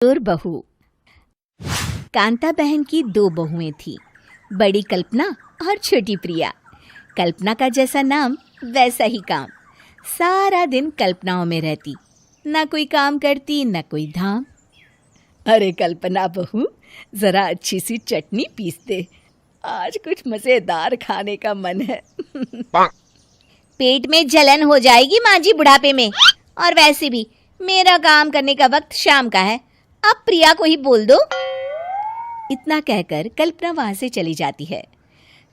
और बहू। कांता बहन की दो बहुएं थीं, बड़ी कल्पना और छोटी प्रिया। कल्पना का जैसा नाम वैसा ही काम। सारा दिन कल्पनाओं में रहती, ना कोई काम करती ना कोई धाम। अरे कल्पना बहू, जरा अच्छी सी चटनी पीस दे, आज कुछ मजेदार खाने का मन है। पेट में जलन हो जाएगी माँ जी बुढ़ापे में, और वैसे भी मेरा काम करने का वक्त शाम का है, अब प्रिया को ही बोल दो। इतना कहकर कल्पना वहां से चली जाती है।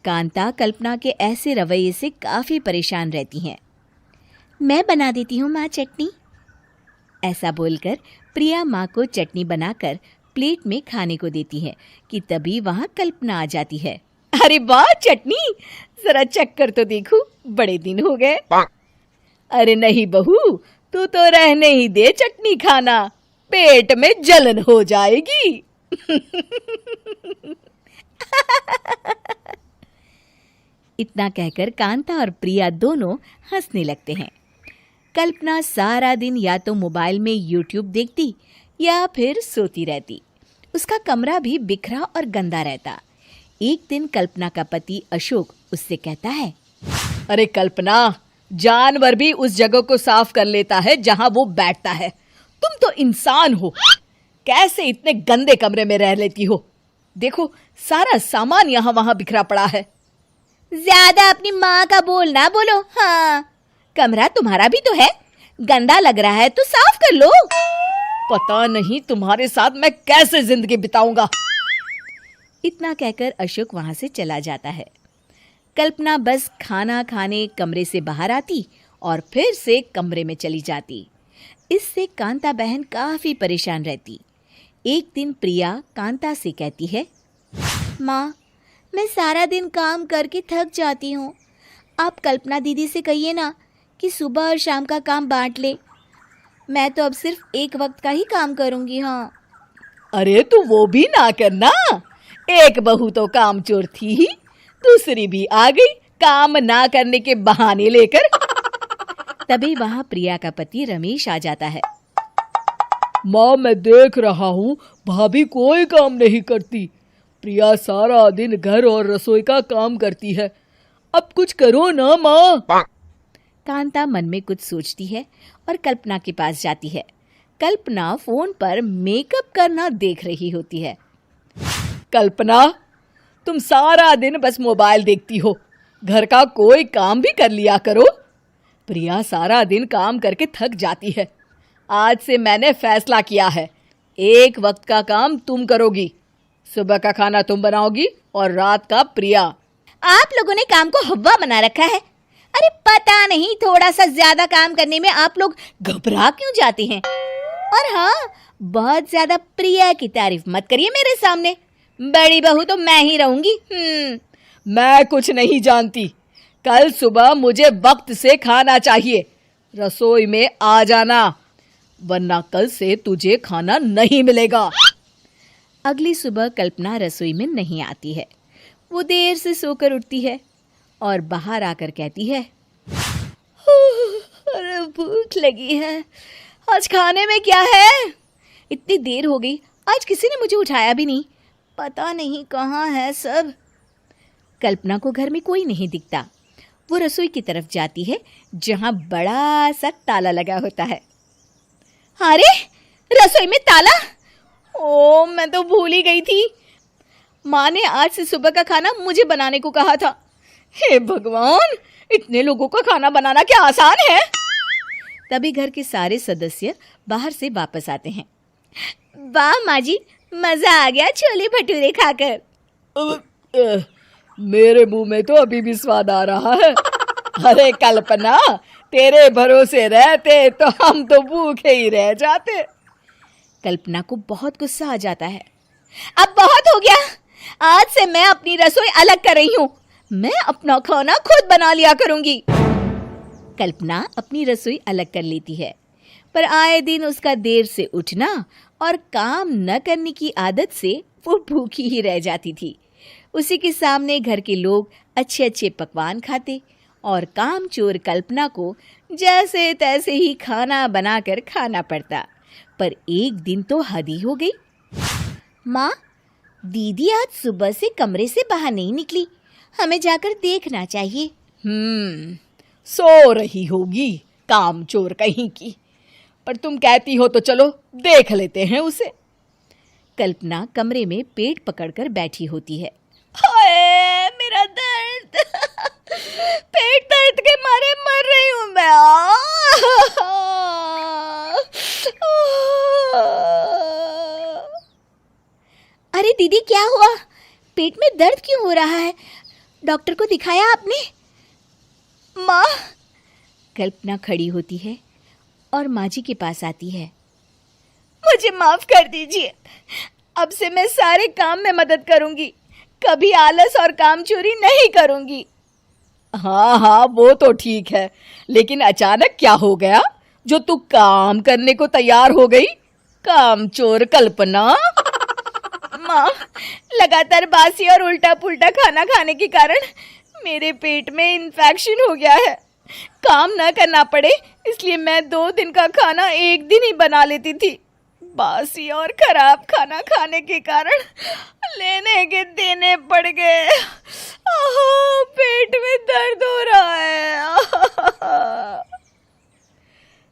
कांता कल्पना के ऐसे रवैये से काफी परेशान रहती हैं। मैं बना देती हूँ माँ चटनी, ऐसा बोलकर प्रिया माँ को चटनी बनाकर प्लेट में खाने को देती है कि तभी वहां कल्पना आ जाती है। अरे वाह चटनी, जरा चख कर तो देखूं, बड़े दिन हो गए। अरे नहीं बहू, तू तो रहने ही दे चटनी खाना, पेट में जलन हो जाएगी। इतना कहकर कांता और प्रिया दोनों हंसने लगते हैं। कल्पना सारा दिन या तो मोबाइल में यूट्यूब देखती या फिर सोती रहती। उसका कमरा भी बिखरा और गंदा रहता। एक दिन कल्पना का पति अशोक उससे कहता है, अरे कल्पना, जानवर भी उस जगह को साफ कर लेता है जहां वो बैठता है, तुम तो इंसान हो, कैसे इतने गंदे कमरे में रह लेती हो? देखो सारा सामान यहाँ वहां बिखरा पड़ा है। ज्यादा अपनी माँ का बोल ना बोलो। हाँ, कमरा तुम्हारा भी तो है, गंदा लग रहा है तो साफ कर लो। पता नहीं तुम्हारे साथ मैं कैसे जिंदगी बिताऊंगा। इतना कहकर अशोक वहां से चला जाता है। कल्पना बस खाना खाने कमरे से बाहर आती और फिर से कमरे में चली जाती। इससे कांता बहन काफी परेशान रहती। एक दिन प्रिया कांता से कहती है, माँ, मैं सारा दिन काम करके थक जाती हूँ, आप कल्पना दीदी से कहिए ना कि सुबह और शाम का काम बांट ले। मैं तो अब सिर्फ एक वक्त का ही काम करूँगी। हाँ। अरे तू वो भी ना करना, एक बहू तो काम चोर थी ही, दूसरी भी आ गई काम ना करने के बहाने लेकर। तभी वहां प्रिया का पति रमेश आ जाता है। माँ, मैं देख रहा हूँ भाभी कोई काम नहीं करती, प्रिया सारा दिन घर और रसोई का काम करती है, अब कुछ करो ना माँ। कांता मन में कुछ सोचती है और कल्पना के पास जाती है। कल्पना फोन पर मेकअप करना देख रही होती है। कल्पना, तुम सारा दिन बस मोबाइल देखती हो, घर का कोई काम भी कर लिया करो। प्रिया सारा दिन काम करके थक जाती है। आज से मैंने फैसला किया है, एक वक्त का काम तुम करोगी, सुबह का खाना तुम बनाओगी और रात का प्रिया। आप लोगों ने काम को हव्वा बना रखा है। अरे पता नहीं थोड़ा सा ज्यादा काम करने में आप लोग घबरा क्यों जाते हैं। और हाँ, बहुत ज्यादा प्रिया की तारीफ मत करिए मेरे सामने, बड़ी बहू तो मैं ही रहूंगी। मैं कुछ नहीं जानती, कल सुबह मुझे वक्त से खाना चाहिए, रसोई में आ जाना, वरना कल से तुझे खाना नहीं मिलेगा। अगली सुबह कल्पना रसोई में नहीं आती है। वो देर से सोकर उठती है और बाहर आकर कहती है, अरे भूख लगी है, आज खाने में क्या है? इतनी देर हो गई, आज किसी ने मुझे उठाया भी नहीं, पता नहीं कहाँ है सब। कल्पना को घर में कोई नहीं दिखता। वो रसोई की तरफ जाती है जहाँ बड़ा सा ताला लगा होता है। अरे रसोई में ताला? ओ, मैं तो भूल ही गई थी। माँ ने आज से सुबह का खाना मुझे बनाने को कहा था। हे भगवान, इतने लोगों का खाना बनाना क्या आसान है? तभी घर के सारे सदस्य बाहर से वापस आते हैं। वाह माँ जी, मजा आ गया छोले भटूरे खाकर। मेरे मुंह में तो अभी भी स्वाद आ रहा है। अरे कल्पना, तेरे भरोसे रहते तो हम तो भूखे ही रह जाते। कल्पना को बहुत गुस्सा आ जाता है। अब बहुत हो गया, आज से मैं अपनी रसोई अलग कर रही हूँ, मैं अपना खाना खुद बना लिया करूंगी। कल्पना अपनी रसोई अलग कर लेती है, पर आए दिन उसका देर से उठना और काम न करने की आदत से वो भूखी ही रह जाती थी। उसी के सामने घर के लोग अच्छे अच्छे पकवान खाते और कामचोर कल्पना को जैसे तैसे ही खाना बनाकर खाना पड़ता। पर एक दिन तो हद ही हो गई। माँ, दीदी आज सुबह से कमरे से बाहर नहीं निकली, हमें जाकर देखना चाहिए। सो रही होगी कामचोर कहीं की, पर तुम कहती हो तो चलो देख लेते हैं उसे। कल्पना कमरे में पेट पकड़कर बैठी होती है। हाय मेरा दर्द, पेट दर्द के मारे मर रही हूँ मैं। अरे दीदी, क्या हुआ? पेट में दर्द क्यों हो रहा है? डॉक्टर को दिखाया आपने? माँ। कल्पना खड़ी होती है और माँ जी के पास आती है। मुझे माफ कर दीजिए, अब से मैं सारे काम में मदद करूंगी, कभी आलस और काम चोरी नहीं करूंगी। हाँ, वो तो ठीक है, लेकिन अचानक क्या हो गया जो तू काम करने को तैयार हो गई? कामचोर कल्पना। माँ, लगातार बासी और उल्टा पुल्टा खाना खाने के कारण मेरे पेट में इन्फेक्शन हो गया है। काम न करना पड़े इसलिए मैं 2 दिन का खाना एक दिन ही बना लेती थी। बासी और खराब खाना खाने के कारण लेने के देने पड़ गए। पेट में दर्द हो रहा है।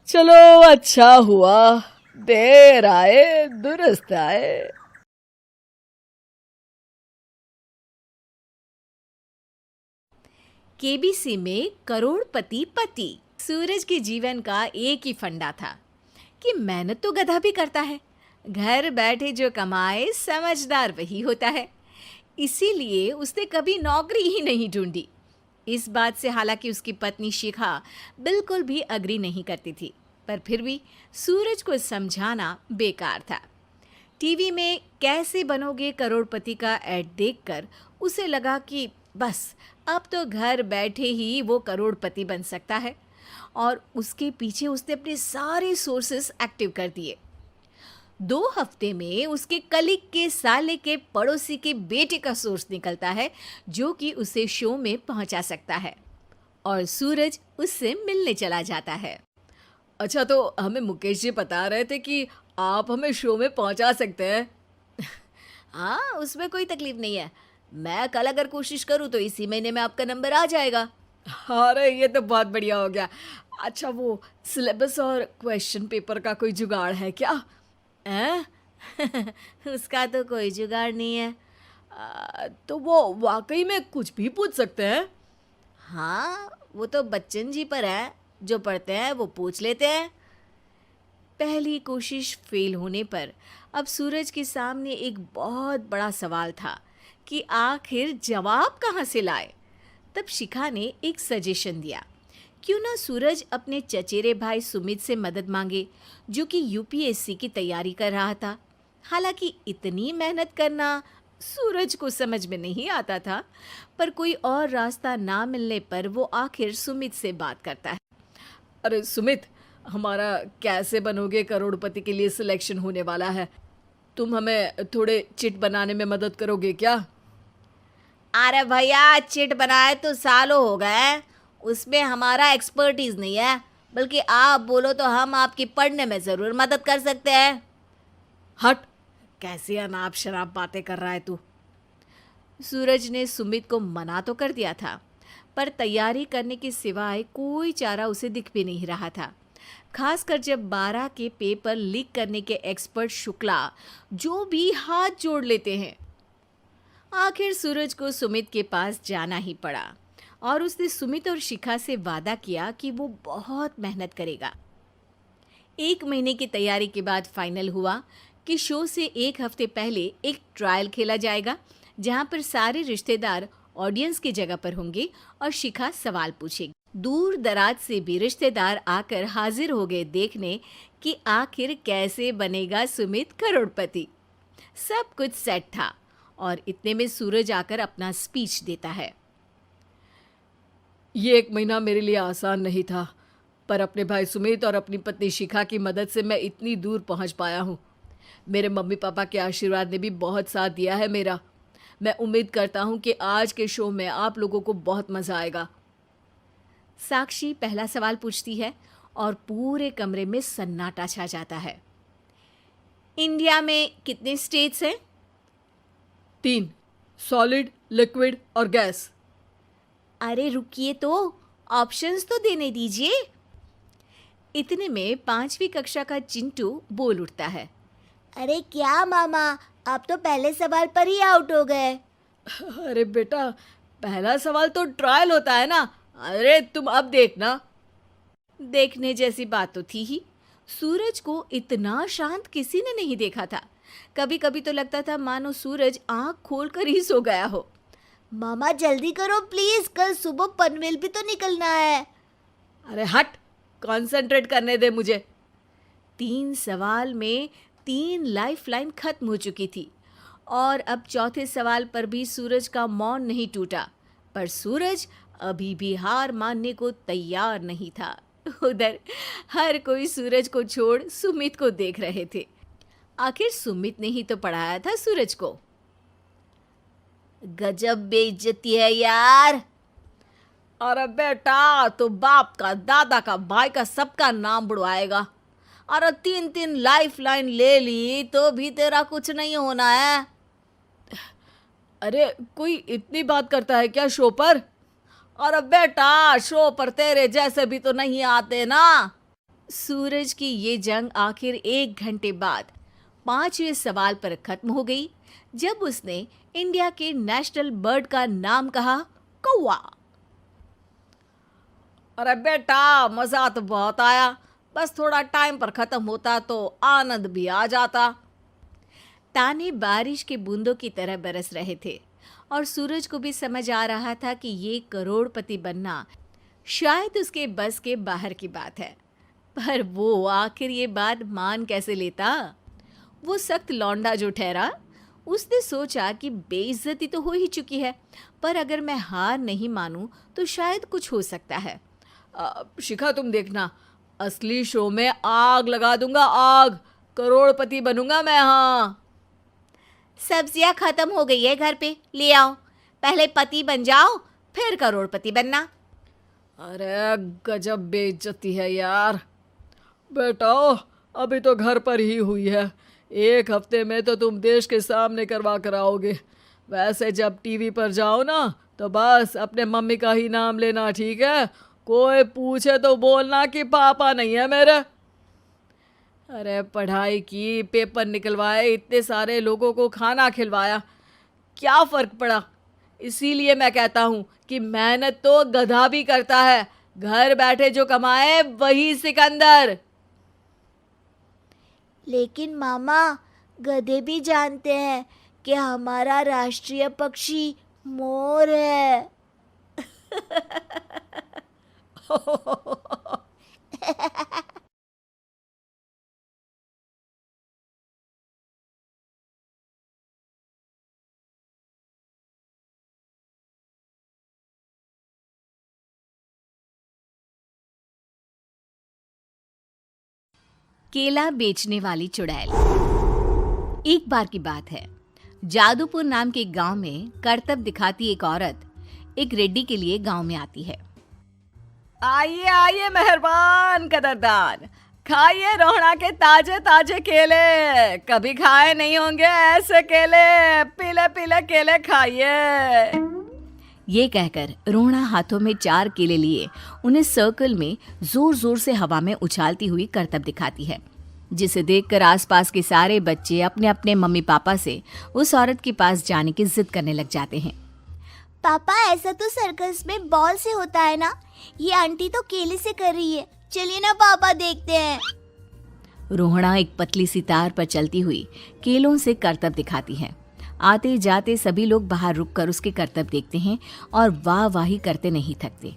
चलो अच्छा हुआ, देर आए दुरुस्त आए। केबीसी में करोड़पति पति। सूरज के जीवन का एक ही फंडा था कि मेहनत तो गधा भी करता है, घर बैठे जो कमाए समझदार वही होता है। इसीलिए उसने कभी नौकरी ही नहीं ढूंढी। इस बात से हालांकि उसकी पत्नी शिखा बिल्कुल भी अग्री नहीं करती थी, पर फिर भी सूरज को समझाना बेकार था। टीवी में कैसे बनोगे करोड़पति का ऐड देखकर उसे लगा कि बस अब तो घर बैठे ही वो करोड़पति बन सकता है, और उसके पीछे उसने अपने सारे सोर्सेस एक्टिव कर दिए। 2 हफ्ते में उसके कलीग के साले के पड़ोसी के बेटे का सोर्स निकलता है जो कि उसे शो में पहुंचा सकता है, और सूरज उससे मिलने चला जाता है। अच्छा, तो हमें मुकेश जी बता रहे थे कि आप हमें शो में पहुंचा सकते हैं। हाँ, उसमें कोई तकलीफ नहीं है। मैं कल अगर कोशिश करूँ तो इसी महीने में आपका नंबर आ जाएगा। अरे ये तो बहुत बढ़िया हो गया। अच्छा, वो सिलेबस और क्वेश्चन पेपर का कोई जुगाड़ है क्या? उसका तो कोई जुगाड़ नहीं है। तो वो वाकई में कुछ भी पूछ सकते हैं? हाँ, वो तो बच्चन जी पर है, जो पढ़ते हैं वो पूछ लेते हैं। पहली कोशिश फेल होने पर अब सूरज के सामने एक बहुत बड़ा सवाल था कि आखिर जवाब कहाँ से लाए। तब शिखा ने एक सजेशन दिया, क्यों ना सूरज अपने चचेरे भाई सुमित से मदद मांगे, जो कि यूपीएससी की तैयारी कर रहा था। हालांकि इतनी मेहनत करना सूरज को समझ में नहीं आता था, पर कोई और रास्ता ना मिलने पर वो आखिर सुमित से बात करता है। अरे सुमित, हमारा कैसे बनोगे करोड़पति के लिए सिलेक्शन होने वाला है, तुम हमें थोड़े चिट बनाने में मदद करोगे क्या? अरे भैया, चिट बनाए तो सालों हो गए, उसमें हमारा एक्सपर्टीज नहीं है, बल्कि आप बोलो तो हम आपकी पढ़ने में ज़रूर मदद कर सकते हैं। हट, कैसी अनाप शराब बातें कर रहा है तू। सूरज ने सुमित को मना तो कर दिया था, पर तैयारी करने के सिवाय कोई चारा उसे दिख भी नहीं रहा था, खासकर जब 12 के पेपर लीक करने के एक्सपर्ट शुक्ला जो भी हाथ जोड़ लेते हैं। आखिर सूरज को सुमित के पास जाना ही पड़ा, और उसने सुमित और शिखा से वादा किया कि वो बहुत मेहनत करेगा। 1 महीने की तैयारी के बाद फाइनल हुआ कि शो से 1 हफ्ते पहले एक ट्रायल खेला जाएगा, जहां पर सारे रिश्तेदार ऑडियंस की जगह पर होंगे और शिखा सवाल पूछेगी। दूर दराज से भी रिश्तेदार आकर हाजिर हो गए देखने कि आखिर कैसे बनेगा सुमित करोड़पति। सब कुछ सेट था, और इतने में सूरज आकर अपना स्पीच देता है। ये 1 महीना मेरे लिए आसान नहीं था, पर अपने भाई सुमित और अपनी पत्नी शिखा की मदद से मैं इतनी दूर पहुंच पाया हूँ। मेरे मम्मी पापा के आशीर्वाद ने भी बहुत साथ दिया है मेरा। मैं उम्मीद करता हूँ कि आज के शो में आप लोगों को बहुत मज़ा आएगा। साक्षी पहला सवाल पूछती है और पूरे कमरे में सन्नाटा छा जाता है। इंडिया में कितने स्टेट्स हैं? 3, सॉलिड, लिक्विड और गैस। अरे रुकिए तो, ऑप्शंस तो देने दीजिए। इतने में 5वीं कक्षा का चिंटू बोल उठता है। अरे क्या मामा, आप तो पहले सवाल पर ही आउट हो गए। अरे बेटा, पहला सवाल तो ट्रायल होता है ना। अरे तुम अब देखना। देखने जैसी बात तो थी ही। सूरज को इतना शांत किसी ने नहीं देखा था। कभी कभी तो लगता था मानो सूरज आंख खोलकर ही सो गया हो। मामा जल्दी करो प्लीज, कल सुबह पनवेल भी तो निकलना है। अरे हट, कंसंट्रेट करने दे मुझे। 3 सवाल में 3 लाइफलाइन खत्म हो चुकी थी और अब चौथे सवाल पर भी सूरज का मौन नहीं टूटा। पर सूरज अभी भी हार मानने को तैयार नहीं था। उधर हर कोई सूरज को छोड़ सुमित को देख रहे थे। आखिर सुमित ने ही तो पढ़ाया था सूरज को। गजब बेइज्जती है यार। अरे बेटा, तो बाप का, दादा का, भाई का, सबका नाम बुड़वाएगा। अरे 3 लाइफलाइन ले ली तो भी तेरा कुछ नहीं होना है। अरे कोई इतनी बात करता है क्या शो पर? अरे बेटा, शो पर तेरे जैसे भी तो नहीं आते ना। सूरज की ये जंग आखिर 1 घंटे बाद 5वें सवाल पर खत्म हो गई, जब उसने इंडिया के नेशनल बर्ड का नाम कहा, कौवा। अरे बेटा, मजा तो बहुत आया, बस थोड़ा टाइम पर खत्म होता तो आनंद भी आ जाता। ताने बारिश के बूंदों की तरह बरस रहे थे और सूरज को भी समझ आ रहा था कि ये करोड़पति बनना शायद उसके बस के बाहर की बात है। पर वो आखिर ये बात मान कैसे लेता? वो सख्त लौंडा जो ठहरा, उसने सोचा कि बेइज्जती तो हो ही चुकी है, पर अगर मैं हार नहीं मानूं तो शायद कुछ हो सकता है। शिखा, तुम देखना, असली शो में आग लगा दूंगा, आग। करोड़पति बनूंगा मैं। हाँ, सब्जियां खत्म हो गई है घर पे, ले आओ। पहले पति बन जाओ, फिर करोड़पति बनना। अरे गजब बेइज्जती है यार। बेटा, अभी तो घर पर ही हुई है, 1 हफ्ते में तो तुम देश के सामने करवा कर आओगे। वैसे जब टीवी पर जाओ ना, तो बस अपने मम्मी का ही नाम लेना, ठीक है? कोई पूछे तो बोलना कि पापा नहीं है मेरे। अरे पढ़ाई की, पेपर निकलवाए, इतने सारे लोगों को खाना खिलवाया, क्या फ़र्क पड़ा? इसीलिए मैं कहता हूँ कि मेहनत तो गधा भी करता है, घर बैठे जो कमाए वही सिकंदर। लेकिन मामा, गधे भी जानते हैं कि हमारा राष्ट्रीय पक्षी मोर है। केला बेचने वाली चुड़ैल। एक बार की बात है, जादूपुर नाम के गांव में करतब दिखाती एक औरत एक रेड्डी के लिए गांव में आती है। आइए आइए मेहरबान कदरदान, खाइए रोहड़ा के ताजे ताजे केले। कभी खाए नहीं होंगे ऐसे केले, पीले पीले केले खाइए। ये कहकर रोहड़ा हाथों में 4 केले लिए उन्हें सर्कल में जोर जोर से हवा में उछालती हुई करतब दिखाती है, जिसे देखकर आसपास के सारे बच्चे अपने अपने मम्मी पापा से उस औरत के पास जाने की जिद करने लग जाते हैं। पापा, ऐसा तो सर्कस में बॉल से होता है ना, ये आंटी तो केले से कर रही है, चलिए ना पापा देखते हैं। रोहड़ा एक पतली सी तार पर चलती हुई केलों से करतब दिखाती है। आते जाते सभी लोग बाहर रुककर उसके करतब देखते हैं और वाह वाही करते नहीं थकते।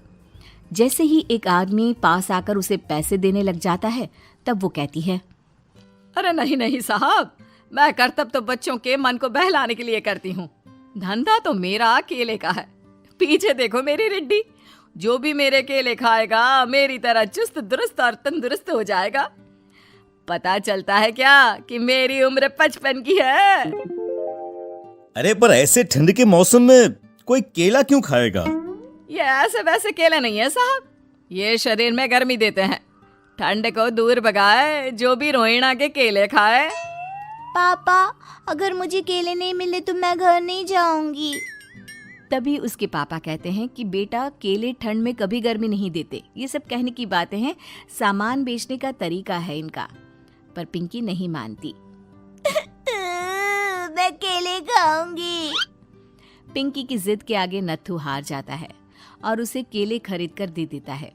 जैसे ही एक आदमी पास आकर उसे पैसे देने लग जाता है, तब वो कहती है, अरे नहीं नहीं साहब, मैं करतब तो बच्चों के मन को बहलाने के लिए करती हूँ, धंधा तो मेरा केले का है। पीछे देखो मेरी रिड्डी, जो भी मेरे केले खाएगा मेरी तरह चुस्त दुरुस्त और तंदुरुस्त हो जाएगा। पता चलता है क्या कि मेरी उम्र 55 की है। अरे पर ऐसे ठंड के मौसम में कोई केला क्यों खाएगा? ये ऐसे वैसे केले नहीं है साहब, ये शरीर में गर्मी देते हैं, ठंड को दूर भगाए जो भी रोहिणा के केले खाए। पापा, अगर मुझे केले नहीं मिले तो मैं घर नहीं जाऊंगी। तभी उसके पापा कहते हैं कि बेटा, केले ठंड में कभी गर्मी नहीं देते। ये सब कहने की बातें हैं, सामान बेचने का तरीका है इनका। पर पिंकी नहीं मानती। मैं केले खाऊंगी। पिंकी की जिद के आगे नत्थू हार जाता है और उसे केले खरीद कर दे देता है।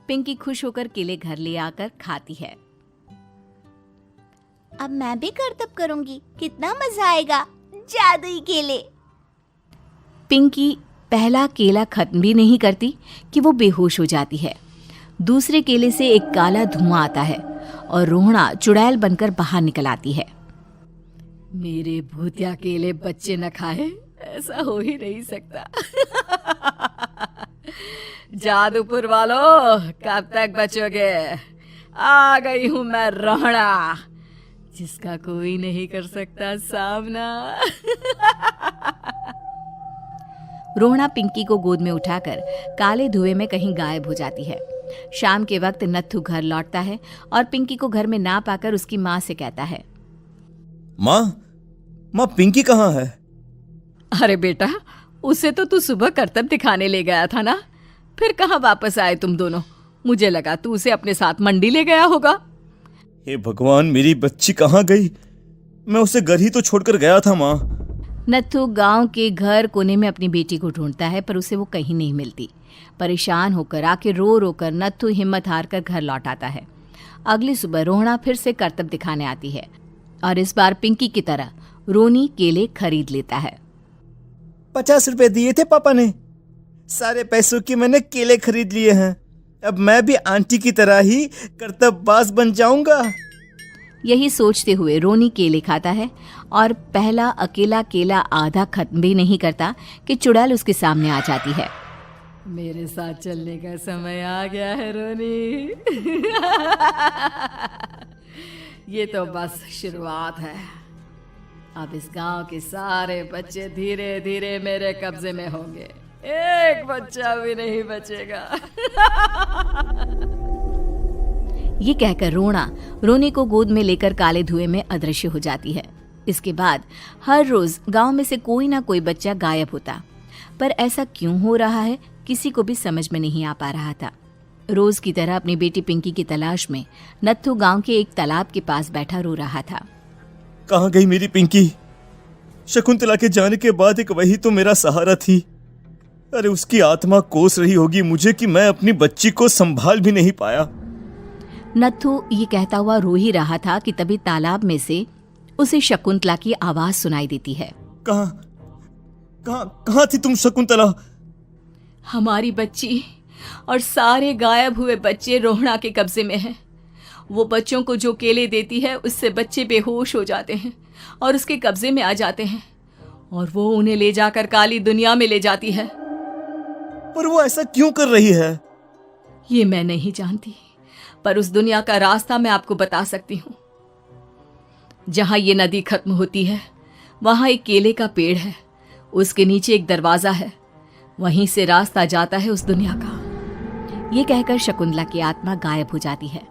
पिंकी खुश होकर केले घर ले आकर खाती है। अब मैं भी करतब करूंगी, कितना मजा आएगा, जादुई केले। पिंकी पहला केला खत्म भी नहीं करती कि वो बेहोश हो जाती है। दूसरे केले से एक काला धुआं आता है और रोहना चुड़ैल बनकर बाहर निकल आती है। मेरे भूतिया केले बच्चे न खाए, ऐसा हो ही नहीं सकता। जादूपुर वालों, कब तक बचोगे? आ गई हूं मैं रोहना, जिसका कोई नहीं कर सकता सामना। रोहना पिंकी को गोद में उठाकर काले धुएं में कहीं गायब हो जाती है। शाम के वक्त नत्थू घर लौटता है और पिंकी को घर में ना पाकर उसकी माँ से कहता है, माँ पिंकी कहाँ है? अरे बेटा, उसे तो तू सुबह करतब दिखाने ले गया था ना, फिर कहाँ वापस आए तुम दोनों? मुझे लगा तू उसे अपने साथ मंडी ले गया होगा। हे भगवान, मेरी बच्ची कहाँ गई? मैं उसे घर ही तो छोड़कर गया था माँ। नत्थू गांव के घर कोने में अपनी बेटी को ढूंढता है, पर उसे वो कहीं नहीं मिलती। परेशान होकर आके रो रो कर नत्थू हिम्मत हार कर घर लौट आता है। अगली सुबह रोहना फिर से करतब दिखाने आती है और इस बार पिंकी की तरह रोनी केले खरीद लेता है। 50 रुपए दिए थे पापा ने, सारे पैसों के मैंने केले खरीद लिए हैं। अब मैं भी आंटी की तरह ही करतबबाज बन जाऊंगा। यही सोचते हुए रोनी केले खाता है और पहला अकेला केला आधा खत्म भी नहीं करता कि चुड़ैल उसके सामने आ जाती है। मेरे साथ चलने का समय आ गया है रोनी। ये तो बस शुरुआत है। अब इस गांव के सारे बच्चे धीरे धीरे मेरे कब्जे में होंगे, एक बच्चा भी नहीं बचेगा। ये कहकर रोनी को गोद में लेकर काले धुएं में अदृश्य हो जाती है। इसके बाद हर रोज गांव में से कोई ना कोई बच्चा गायब होता, पर ऐसा क्यों हो रहा है किसी को भी समझ में नहीं आ पा रहा था। रोज की तरह अपनी बेटी पिंकी की तलाश में नत्थू गांव के एक तालाब के पास बैठा रो रहा था। कहाँ गई मेरी पिंकी? शकुंतला के जाने के बाद एक वही तो मेरा सहारा थी। अरे उसकी आत्मा कोस रही होगी मुझे कि मैं अपनी बच्ची को संभाल भी नहीं पाया। नत्थू ये कहता हुआ रो ही रहा था कि तभी तालाब में से उसे शकुंतला की आवाज सुनाई देती है। कहाँ थी तुम शकुंतला? हमारी बच्ची और सारे गायब हुए बच्चे रोहना के कब्जे में हैं। वो बच्चों को जो केले देती है उससे बच्चे बेहोश हो जाते हैं और उसके कब्जे में आ जाते हैं और वो उन्हें ले जाकर काली दुनिया में ले जाती है। पर वो ऐसा क्यों कर रही है? ये मैं नहीं जानती, पर उस दुनिया का रास्ता मैं आपको बता सकती हूँ। जहाँ ये नदी खत्म होती है वहाँ एक केले का पेड़ है, उसके नीचे एक दरवाजा है, वहीं से रास्ता जाता है उस दुनिया का। ये कहकर शकुंतला की आत्मा गायब हो जाती है।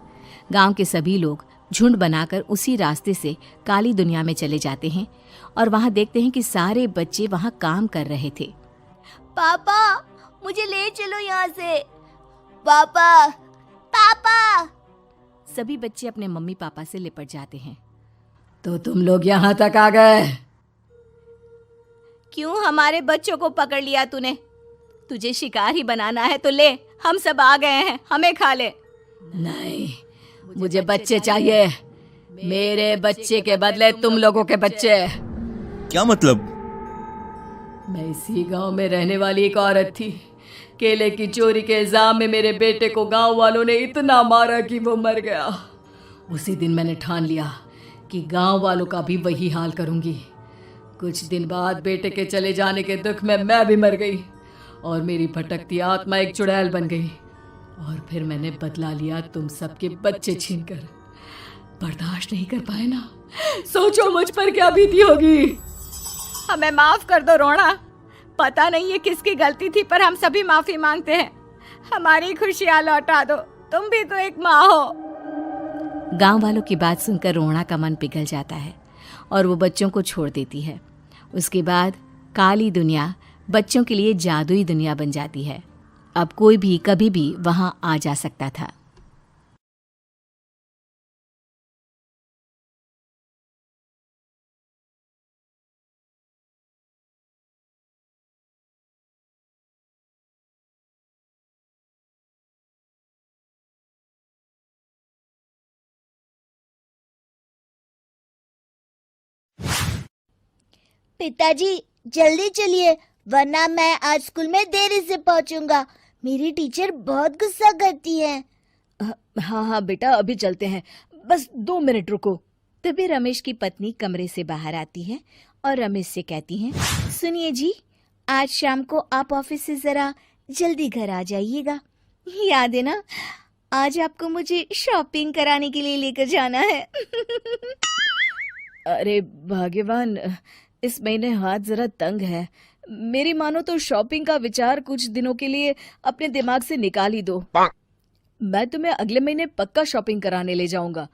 गांव के सभी लोग झुंड बनाकर उसी रास्ते से काली दुनिया में चले जाते हैं और वहां देखते हैं कि सारे बच्चे वहां काम कर रहे थे। पापा, मुझे ले चलो यहाँ से। पापा, पापा। सभी बच्चे अपने मम्मी पापा से लिपट जाते हैं। तो तुम लोग यहाँ तक आ गए? क्यों हमारे बच्चों को पकड़ लिया तूने? तुझे शिकार ही बनाना है तो ले, हम सब आ गए हैं, हमें खा ले। नहीं, मुझे बच्चे चाहिए। मेरे बच्चे के बदले तुम लोगों के बच्चे। क्या मतलब? मैं इसी गांव में रहने वाली एक औरत थी। केले की चोरी के इल्जाम में मेरे बेटे को गांव वालों ने इतना मारा कि वो मर गया। उसी दिन मैंने ठान लिया कि गांव वालों का भी वही हाल करूंगी। कुछ दिन बाद बेटे के चले जाने के दुख में मैं भी मर गई और मेरी भटकती आत्मा एक चुड़ैल बन गई। और फिर मैंने बदला लिया तुम सबके बच्चे छीनकर। बर्दाश्त नहीं कर पाए ना? सोचो मुझ पर क्या बीती होगी। हमें माफ कर दो रोहना। पता नहीं ये किसकी गलती थी, पर हम सभी माफी मांगते हैं। हमारी खुशियां लौटा दो, तुम भी तो एक माँ हो। गांव वालों की बात सुनकर रोहना का मन पिघल जाता है और वो बच्चों को छोड़ देती है। उसके बाद काली दुनिया बच्चों के लिए जादुई दुनिया बन जाती है। अब कोई भी कभी भी वहां आ जा सकता था। पिताजी जल्दी चलिए, वरना मैं आज स्कूल में देरी से पहुंचूंगा। मेरी टीचर बहुत गुस्सा करती है। हाँ हाँ बेटा, अभी चलते हैं, बस 2 मिनट रुको। तभी रमेश की पत्नी कमरे से बाहर आती है और रमेश से कहती हैं, सुनिए जी, आज शाम को आप ऑफिस से जरा जल्दी घर आ जाइएगा। याद है ना, आज आपको मुझे शॉपिंग कराने के लिए लेकर जाना है। अरे भाग्यवान, इस महीने हाथ जरा तंग है। मेरी मानो तो शॉपिंग का विचार कुछ दिनों के लिए अपने दिमाग से निकाल ही दो। मैं तुम्हें अगले महीने पक्का शॉपिंग कराने ले जाऊंगा।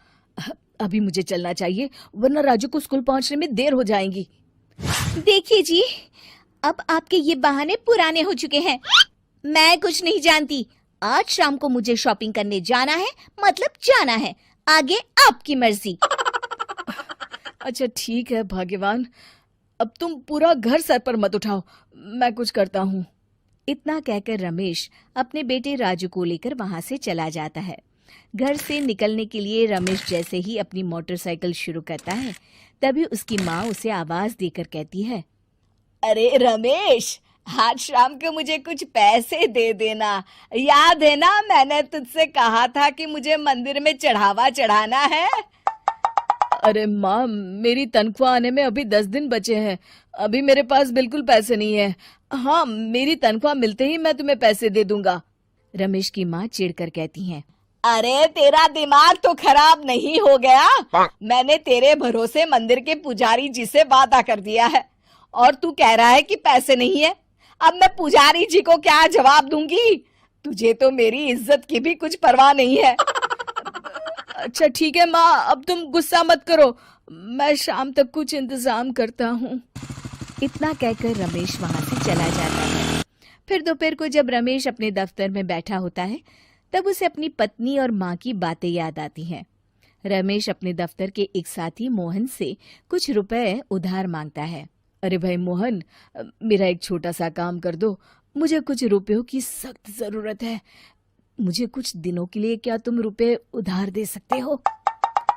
अभी मुझे चलना चाहिए, वरना राजू को स्कूल पहुंचने में देर हो जाएगी। देखिए जी, अब आपके ये बहाने पुराने हो चुके हैं। मैं कुछ नहीं जानती। आज शाम को मुझे शॉपिंग करने जाना है, मतलब जाना है। आगे आपकी मर्जी। अच्छा ठीक है भाग्यवान, अब तुम पूरा घर सर पर मत उठाओ, मैं कुछ करता हूँ। इतना कहकर रमेश अपने बेटे राजू को लेकर वहां से चला जाता है। घर से निकलने के लिए रमेश जैसे ही अपनी मोटरसाइकिल शुरू करता है, तभी उसकी माँ उसे आवाज देकर कहती है, अरे रमेश, आज शाम को मुझे कुछ पैसे दे देना। याद है ना, मैंने तुझसे कहा था कि मुझे मंदिर में चढ़ावा चढ़ाना है। अरे माँ, मेरी तनख्वाह आने में अभी 10 दिन बचे हैं। अभी मेरे पास बिल्कुल पैसे नहीं है। हाँ, मेरी तनख्वाह मिलते ही मैं तुम्हें पैसे दे दूंगा। रमेश की माँ चिढ़कर कहती हैं, अरे तेरा दिमाग तो खराब नहीं हो गया? मैंने तेरे भरोसे मंदिर के पुजारी जी से वादा कर दिया है और तू कह रहा है कि पैसे नहीं है। अब मैं पुजारी जी को क्या जवाब दूंगी? तुझे तो मेरी इज्जत की भी कुछ परवाह नहीं है। अच्छा ठीक है माँ, अब तुम गुस्सा मत करो, मैं शाम तक कुछ इंतजाम करता हूँ। इतना कहकर रमेश वहां से चला जाता है। फिर दोपहर को जब रमेश अपने दफ्तर में बैठा होता है, तब उसे अपनी पत्नी और माँ की बातें याद आती हैं। रमेश अपने दफ्तर के एक साथी मोहन से कुछ रुपए उधार मांगता है। अरे भाई मोहन, मेरा एक छोटा सा काम कर दो, मुझे कुछ रुपयों की सख्त जरूरत है। मुझे कुछ दिनों के लिए क्या तुम रुपए उधार दे सकते हो?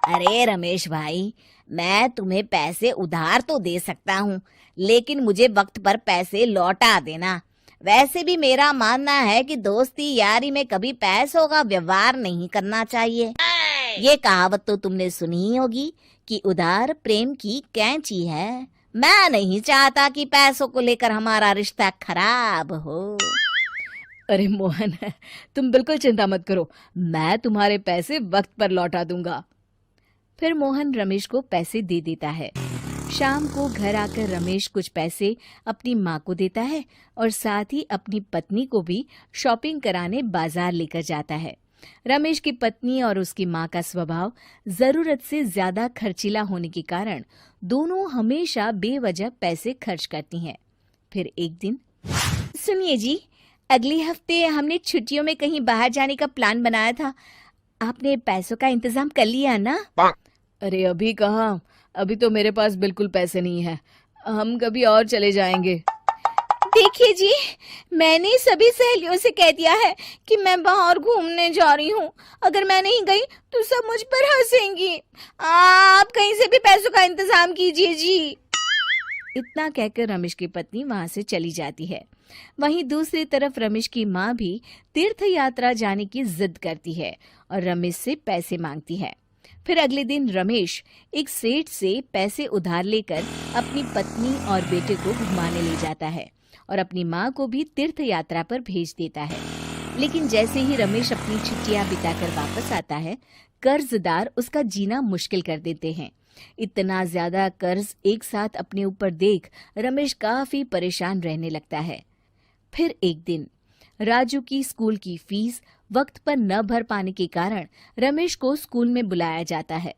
अरे रमेश भाई, मैं तुम्हें पैसे उधार तो दे सकता हूँ, लेकिन मुझे वक्त पर पैसे लौटा देना। वैसे भी मेरा मानना है कि दोस्ती यारी में कभी पैसों का व्यवहार नहीं करना चाहिए। ये कहावत तो तुमने सुनी ही होगी कि उधार प्रेम की कैंची है। मैं नहीं चाहता कि पैसों को लेकर हमारा रिश्ता खराब हो। अरे मोहन, तुम बिल्कुल चिंता मत करो, मैं तुम्हारे पैसे वक्त पर लौटा दूंगा। फिर मोहन रमेश को पैसे दे देता है। शाम को घर आकर रमेश कुछ पैसे अपनी माँ को देता है और साथ ही अपनी पत्नी को भी शॉपिंग कराने बाजार लेकर जाता है। रमेश की पत्नी और उसकी माँ का स्वभाव जरूरत से ज्यादा खर्चीला होने के कारण दोनों हमेशा बेवजह पैसे खर्च करती हैं। फिर एक दिन, सुनिए जी, अगले हफ्ते हमने छुट्टियों में कहीं बाहर जाने का प्लान बनाया था। आपने पैसों का इंतजाम कर लिया ना? अरे अभी कहाँ, अभी तो मेरे पास बिल्कुल पैसे नहीं है। हम कभी और चले जाएंगे। देखिए जी, मैंने सभी सहेलियों से कह दिया है कि मैं बाहर घूमने जा रही हूँ। अगर मैं नहीं गई तो सब मुझ पर हंसेंगी। आप कहीं से भी पैसों का इंतजाम कीजिए जी। इतना कहकर रमेश की पत्नी वहां से चली जाती है। वहीं दूसरी तरफ रमेश की माँ भी तीर्थ यात्रा जाने की जिद करती है और रमेश से पैसे मांगती है। फिर अगले दिन रमेश एक सेठ से पैसे उधार लेकर अपनी पत्नी और बेटे को घुमाने ले जाता है और अपनी माँ को भी तीर्थ यात्रा पर भेज देता है। लेकिन जैसे ही रमेश अपनी छुट्टियां बिताकर वापस आता है, कर्जदार उसका जीना मुश्किल कर देते हैं। इतना ज्यादा कर्ज एक साथ अपने ऊपर देख रमेश काफी परेशान रहने लगता है। फिर एक दिन राजू की स्कूल की फीस वक्त पर न भर पाने के कारण रमेश को स्कूल में बुलाया जाता है।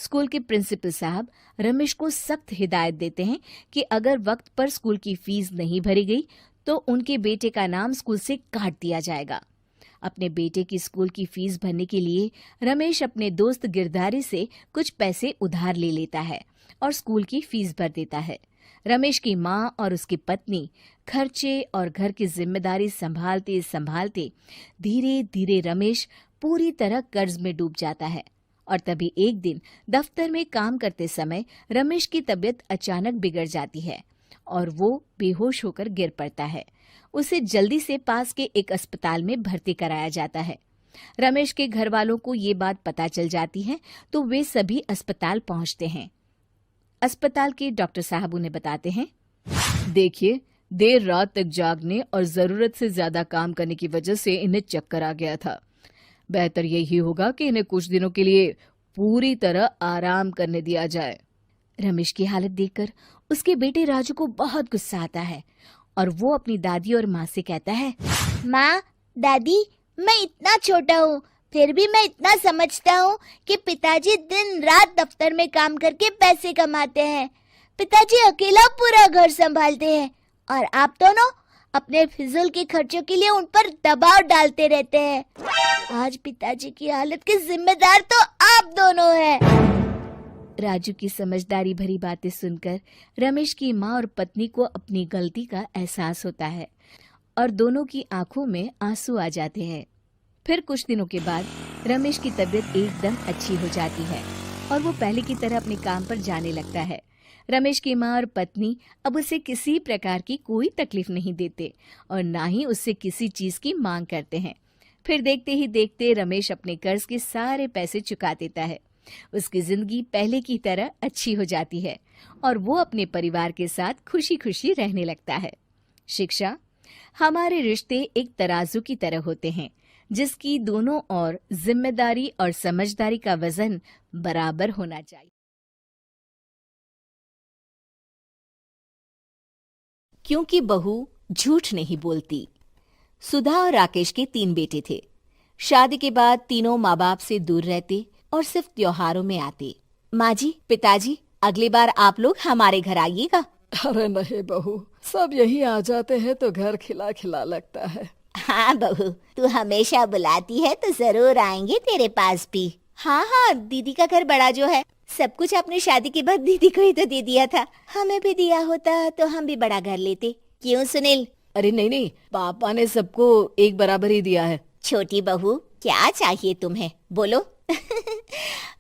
स्कूल के प्रिंसिपल साहब रमेश को सख्त हिदायत देते हैं कि अगर वक्त पर स्कूल की फीस नहीं भरी गई तो उनके बेटे का नाम स्कूल से काट दिया जाएगा। अपने बेटे की स्कूल की फीस भरने के लिए रमेश अपने दोस्त गिरधारी से कुछ पैसे उधार ले लेता है और स्कूल की फीस भर देता है। रमेश की माँ और उसकी पत्नी खर्चे और घर की जिम्मेदारी संभालते संभालते धीरे धीरे रमेश पूरी तरह कर्ज में डूब जाता है। और तभी एक दिन दफ्तर में काम करते समय रमेश की तबीयत अचानक बिगड़ जाती है और वो बेहोश होकर गिर पड़ता है। उसे जल्दी से पास के एक अस्पताल में भर्ती कराया जाता है। रमेश के घर वालों को ये बात पता चल जाती है तो वे सभी अस्पताल पहुंचते हैं। अस्पताल के डॉक्टर साहब उन्हें बताते हैं, देखिए, देर रात तक जागने और जरूरत से ज्यादा काम करने की वजह से इन्हें चक्कर आ गया था। बेहतर यही होगा कि इन्हें कुछ दिनों के लिए पूरी तरह आराम करने दिया जाए। रमेश की हालत देखकर उसके बेटे राजू को बहुत गुस्सा आता है और वो अपनी दादी और माँ से कहता है, माँ, दादी, मैं इतना छोटा हूँ, फिर भी मैं इतना समझता हूँ कि पिताजी दिन रात दफ्तर में काम करके पैसे कमाते हैं। पिताजी अकेला पूरा घर संभालते हैं और आप दोनों अपने फिजूल के खर्चों के लिए उन पर दबाव डालते रहते हैं। आज पिताजी की हालत के जिम्मेदार तो आप दोनों हैं। राजू की समझदारी भरी बातें सुनकर रमेश की माँ और पत्नी को अपनी गलती का एहसास होता है और दोनों की आंखों में आंसू आ जाते हैं। फिर कुछ दिनों के बाद रमेश की तबीयत एकदम अच्छी हो जाती है और वो पहले की तरह अपने काम पर जाने लगता है। रमेश की माँ और पत्नी अब उसे किसी प्रकार की कोई तकलीफ नहीं देते और ना ही उससे किसी चीज की मांग करते हैं। फिर देखते ही देखते रमेश अपने कर्ज के सारे पैसे चुका देता है। उसकी जिंदगी पहले की तरह अच्छी हो जाती है और वो अपने परिवार के साथ खुशी खुशी रहने लगता है। शिक्षा, हमारे रिश्ते एक तराजू की तरह होते हैं जिसकी दोनों ओर जिम्मेदारी और समझदारी का वजन बराबर होना चाहिए। क्योंकि बहू झूठ नहीं बोलती। सुधा और राकेश के 3 बेटे थे। शादी के बाद तीनों माँ बाप से दूर रहते और सिर्फ त्योहारों में आते। माँ जी, पिताजी, अगली बार आप लोग हमारे घर आइएगा। अरे नहीं बहू, सब यही आ जाते हैं तो घर खिला खिला लगता है। हाँ बहू, तू हमेशा बुलाती है तो जरूर आएंगे तेरे पास भी। हाँ हाँ, दीदी का घर बड़ा जो है, सब कुछ आपने शादी के बाद दीदी को ही तो दे दिया था। हमें भी दिया होता तो हम भी बड़ा घर लेते। क्यों सुनील? अरे नहीं नहीं, पापा ने सबको एक बराबर ही दिया है। छोटी बहू, क्या चाहिए तुम्हें, बोलो।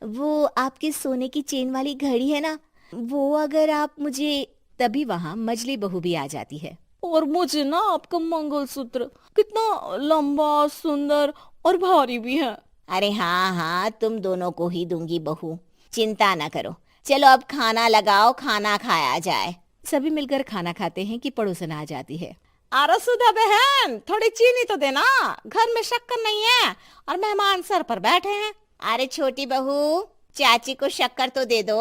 वो आपके सोने की चेन वाली घड़ी है ना, वो अगर आप मुझे। तभी वहाँ मजली बहू भी आ जाती है। और मुझे ना आपका मंगलसूत्र कितना लंबा, सुंदर और भारी भी है। अरे हाँ हाँ, तुम दोनों को ही दूंगी बहू, चिंता ना करो। चलो अब खाना लगाओ, खाना खाया जाए। सभी मिलकर खाना खाते हैं कि पड़ोसन आ जाती है। अरे सुधा बहन, थोड़ी चीनी तो देना, घर में शक्कर नहीं है और मेहमान सर पर बैठे हैं। अरे छोटी बहू, चाची को शक्कर तो दे दो।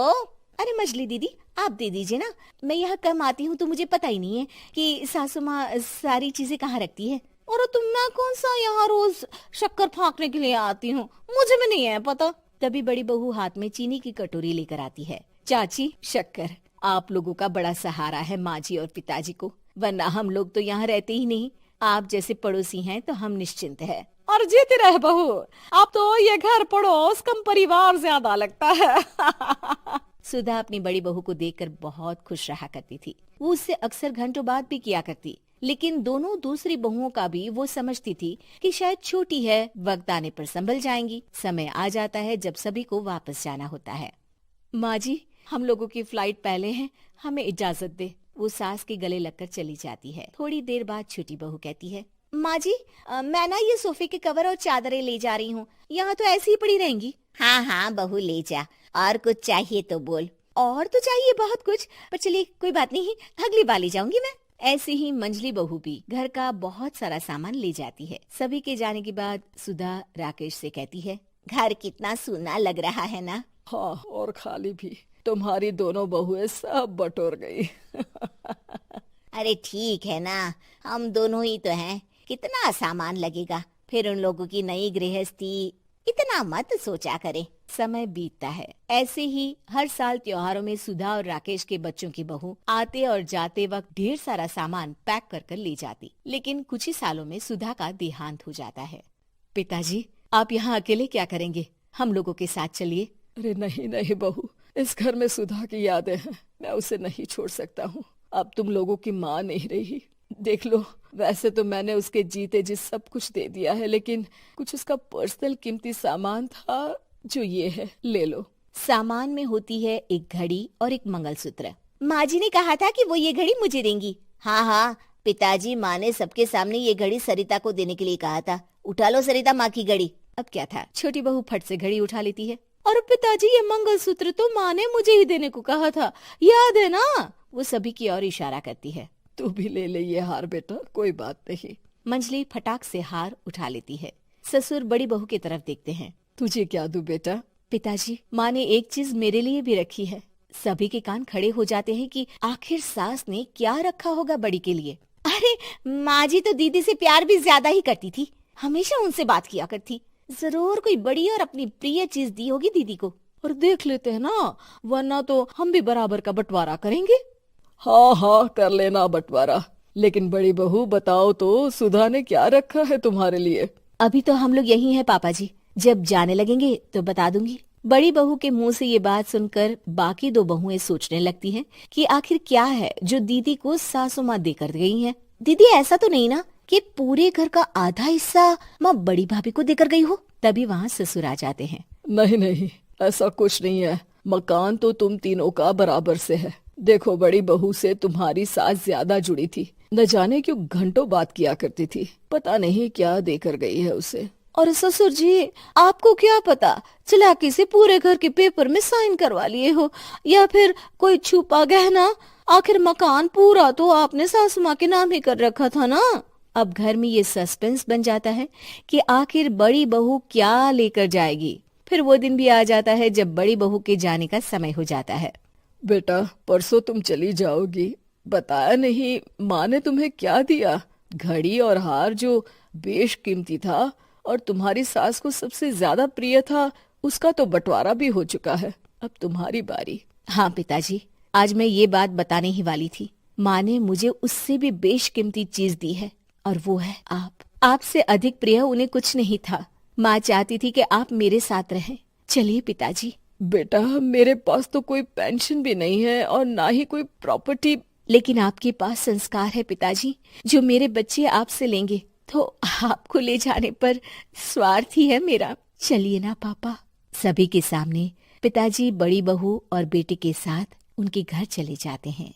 अरे मजली दीदी, आप दे दीजिए ना, मैं यहाँ कम आती हूँ तो मुझे पता ही नहीं है कि सासू माँ सारी चीजें कहाँ रखती है। और तुम, मैं कौन सा यहाँ रोज शक्कर फाँकने के लिए आती हूँ, मुझे भी नहीं है पता। तभी बड़ी बहू हाथ में चीनी की कटोरी लेकर आती है। चाची, शक्कर आप लोगों का बड़ा सहारा है माँ जी और पिताजी को, वरना हम लोग तो यहाँ रहते ही नहीं। आप जैसे पड़ोसी हैं तो हम निश्चिंत है। और जीती रहे बहू, आप तो ये घर पड़ोस कम परिवार ज्यादा लगता है। सुधा अपनी बड़ी बहू को देखकर बहुत खुश रहा करती थी। वो उससे अक्सर घंटों बात भी किया करती, लेकिन दोनों दूसरी बहुओं का भी वो समझती थी कि शायद छोटी है, वक्त आने पर संभल जाएंगी। समय आ जाता है जब सभी को वापस जाना होता है। माँ जी, हम लोगों की फ्लाइट पहले है, हमें इजाजत दे। वो सास के गले लगकर चली जाती है। थोड़ी देर बाद छोटी बहू कहती है, माँ जी, मैं ना ये सोफे के कवर और चादरें ले जा रही हूँ, यहाँ तो ऐसी ही पड़ी रहेंगी। हाँ हाँ बहू, ले जा, और कुछ चाहिए तो बोल। और तो चाहिए बहुत कुछ, पर चलिए कोई बात नहीं, अगली बार ले जाऊंगी मैं। ऐसे ही मंजली बहू भी घर का बहुत सारा सामान ले जाती है। सभी के जाने के बाद सुधा राकेश से कहती है, घर कितना सूना लग रहा है ना। हाँ, और खाली भी। तुम्हारी दोनों बहुएं सब बटोर गई। अरे ठीक है ना, हम दोनों ही तो हैं, कितना सामान लगेगा। फिर उन लोगों की नई गृहस्थी इतना मत सोचा करें। समय बीतता है। ऐसे ही हर साल त्योहारों में सुधा और राकेश के बच्चों की बहू आते और जाते वक्त ढेर सारा सामान पैक कर कर ले जाती। लेकिन कुछ ही सालों में सुधा का देहांत हो जाता है। पिताजी, आप यहाँ अकेले क्या करेंगे? हम लोगों के साथ चलिए। अरे नहीं नहीं बहू, इस घर में सुधा की यादें हैं, मैं उसे नहीं छोड़ सकता हूँ। अब तुम लोगों की माँ नहीं रही। देख लो, वैसे तो मैंने उसके जीते जी सब कुछ दे दिया है, लेकिन कुछ उसका पर्सनल कीमती सामान था जो ये है, ले लो। सामान में होती है एक घड़ी और एक मंगलसूत्र। माँ जी ने कहा था कि वो ये घड़ी मुझे देंगी। हाँ हाँ पिताजी, माँ ने सबके सामने ये घड़ी सरिता को देने के लिए कहा था। उठा लो सरिता माँ की घड़ी। अब क्या था, छोटी बहू फट से घड़ी उठा लेती है। और पिताजी, ये मंगलसूत्र तो माँ ने मुझे ही देने को कहा था, याद है ना? वो सभी की ओर इशारा करती है। तू भी ले ले ये हार बेटा, कोई बात नहीं। मंजली फटाक से हार उठा लेती है। ससुर बड़ी बहू की तरफ देखते हैं। तुझे क्या दूं बेटा? पिताजी, माँ ने एक चीज मेरे लिए भी रखी है। सभी के कान खड़े हो जाते हैं कि आखिर सास ने क्या रखा होगा बड़ी के लिए। अरे माँ जी तो दीदी से प्यार भी ज्यादा ही करती थी, हमेशा उनसे बात किया करती। जरूर कोई बड़ी और अपनी प्रिय चीज दी होगी दीदी को। और देख लेते हैं ना, वरना तो हम भी बराबर का बंटवारा करेंगे। हाँ हाँ कर लेना बंटवारा। लेकिन बड़ी बहू बताओ तो, सुधा ने क्या रखा है तुम्हारे लिए? अभी तो हम लोग यही हैं पापा जी, जब जाने लगेंगे तो बता दूंगी। बड़ी बहू के मुंह से ये बात सुनकर बाकी दो बहुएं सोचने लगती हैं कि आखिर क्या है जो दीदी को सासू माँ देकर गई हैं। दीदी ऐसा तो नहीं ना कि पूरे घर का आधा हिस्सा माँ बड़ी भाभी को देकर गई हो? तभी वहाँ ससुर आ जाते हैं। नहीं नहीं, ऐसा कुछ नहीं है। मकान तो तुम तीनों का बराबर से है। देखो, बड़ी बहू से तुम्हारी सास ज्यादा जुड़ी थी, न जाने क्यों घंटों बात किया करती थी। पता नहीं क्या देकर गई है उसे। और ससुर जी, आपको क्या पता, चालाकी से पूरे घर के पेपर में साइन करवा लिए हो, या फिर कोई छुपा गहना। आखिर मकान पूरा तो आपने सासू माँ के नाम ही कर रखा था ना। अब घर में ये सस्पेंस बन जाता है कि आखिर बड़ी बहू क्या लेकर जाएगी। फिर वो दिन भी आ जाता है जब बड़ी बहू के जाने का समय हो जाता है। बेटा, परसों तुम चली जाओगी, बताया नहीं माँ ने तुम्हें क्या दिया? घड़ी और हार जो बेशकीमती था और तुम्हारी सास को सबसे ज्यादा प्रिय था, उसका तो बंटवारा भी हो चुका है। अब तुम्हारी बारी। हाँ पिताजी, आज मैं ये बात बताने ही वाली थी। माँ ने मुझे उससे भी बेशकीमती चीज दी है, और वो है आप। आपसे अधिक प्रिय उन्हें कुछ नहीं था। माँ चाहती थी कि आप मेरे साथ रहें। चलिए पिताजी। बेटा, मेरे पास तो कोई पेंशन भी नहीं है और ना ही कोई प्रॉपर्टी। लेकिन आपके पास संस्कार है पिताजी, जो मेरे बच्चे आपसे लेंगे, तो आपको ले जाने पर स्वार्थ ही है मेरा। चलिए ना पापा। सभी के सामने पिताजी बड़ी बहू और बेटे के साथ उनके घर चले जाते हैं।